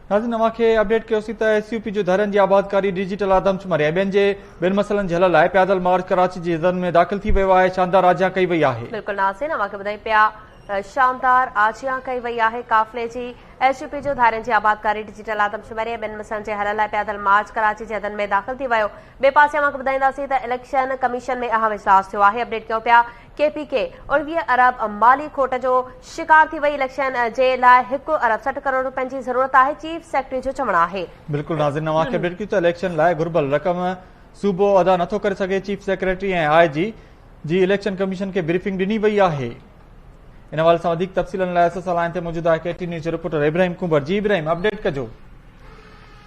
नाज़रीन अवांखे अपडेट कयोसीं त SUP जो धरनि जी आबादकारी डिजिटल आदमशुमारी ऐं ॿियनि मसइलनि जे हल लाइ पैदल मार्च कराची जी ज़न में दाख़िल थी वियो आहे। शानदार आजियां कई वई आहे। बिल्कुलु नाज़रीन अवांखे ॿुधायूं पिया शानदार आजियां कई वई आहे काफ़िले जी। SUP जो धारनि जी आबादकारी डिजिटल आदमशुमारी ऐं ॿियनि मसइलनि जे हल लाइ पैदल मार्च कराची जे ज़न में दाख़िल थी वियो। ॿिए पासे अवांखे ॿुधाईंदासीं त इलेक्शन कमीशन में अहम इजलास थियो आहे। अपडेट कयूं पिया KPK 19 अरब माली खोट जो शिकार थी वई। इलेक्शन जे लाइ 1 अरब 60 करोड़ रुपयनि जी ज़रूरत आहे, चीफ सेक्रेटरी जो चवणु आहे। बिल्कुलु नाज़रीन अवांखे अपडेट कयूं त इलेक्शन लाइ घुर्बल रक़म सूबो अदा नथो करे सघे। चीफ सेक्रेटरी ऐं IG जी इलेक्शन कमीशन खे ब्रीफिंग ॾिनी वई आहे। इन हवाले सां वधीक तफ़सीलनि लाइ असां लाइन ते मौजूदु आहे KT न्यूज़ जो रिपोर्टर इब्राहिम कुंबर। जी इब्राहिम, अपडेट कजो।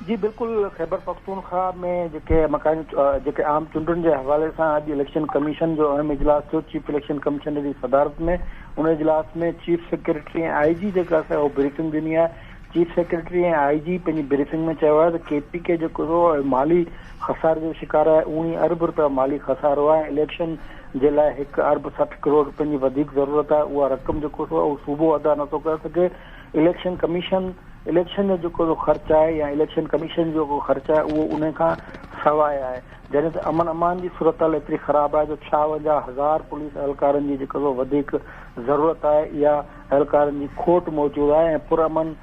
जी बिल्कुल, खैबर पख्तूनख्वा में जेके आम चूंडुनि जे हवाले सां अॼु इलेक्शन कमीशन जो अहम इजलास थियो। चीफ इलेक्शन कमीशन जी सदारत में उन इजलास में चीफ सेक्रेटरी ऐं IG जेका आहे उहो ब्रीफिंग ॾिनी आहे। चीफ सेक्रेटरी ऐं IG पंहिंजी ब्रीफिंग में चयो आहे त KPK जेको माली खसारे जो शिकार आहे, 19 अरब रुपया माली खसारो आहे। इलेक्शन जे लाइ 1 अरब 60 करोड़ रुपयनि जी वधीक ज़रूरत आहे। उहा रक़म जेको उहो सूबो अदा नथो करे सघे। इलेक्शन कमीशन इलेक्शन जो जेको ख़र्च आहे या इलेक्शन कमीशन जो ख़र्च आहे उहो उन खां सवाइ आहे। जॾहिं त अमन अमान जी सूरत हाल एतिरी ख़राबु आहे जो 56,000 पुलिस एहलकारनि जी जेको वधीक ज़रूरत आहे, इहा एहलकारनि जी खोट मौजूदु आहे ऐं पुरअमन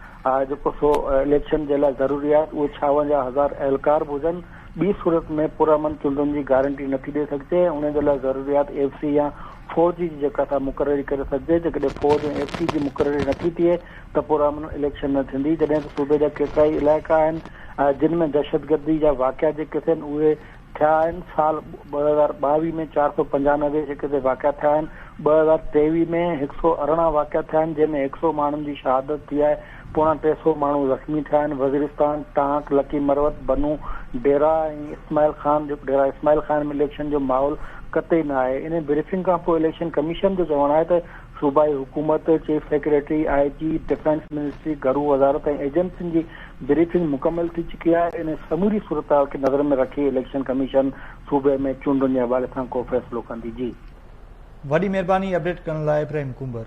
जेको सो इलेक्शन जे लाइ ज़रूरी आहे उहे 56,000 एहलकार बि हुजनि। ॿी सूरत में पुरअमन चूंडुनि जी गारंटी नथी ॾेई सघिजे। उन जे लाइ ज़रूरियात FC या फौजी जी जेका असां मुक़ररी करे सघिजे। जेकॾहिं फौज ऐं FC जी मुक़ररी नथी थिए त पुरअमन इलेक्शन न थींदी। जॾहिं त सूबे जा केतिरा ई इलाइक़ा आहिनि जिन में दहशतगर्दी जा वाक़िया जेके थियनि उहे थिया आहिनि। साल 2022 में 495 जेके ते वाक़िया थिया आहिनि। 2023 में 118 वाक़िया थिया आहिनि जंहिंमें 100 माण्हुनि जी शहादत थी आहे। 350 माण्हू ज़ख़्मी थिया आहिनि। वज़ीरिस्तान, टांक, लकी मरवत, बनू, डेरा ऐं इस्माइल ख़ान में इलेक्शन जो माहौल कतई न आहे। इन ब्रीफिंग खां पोइ इलेक्शन कमीशन जो चवणु आहे त सूबाई हुकूमत, chief secretary, IG, defence ministry, घरू वज़ारत ऐं एजेंसियुनि जी ब्रीफिंग मुकमल थी चुकी आहे। इन समूरी सूरत हाल खे नज़र में रखी इलेक्शन कमीशन सूबे में चूंडुनि जे हवाले सां को फ़ैसिलो कंदी। जी वॾी महिरबानी अपडेट करण लाइ इब्राहिम कुंबर।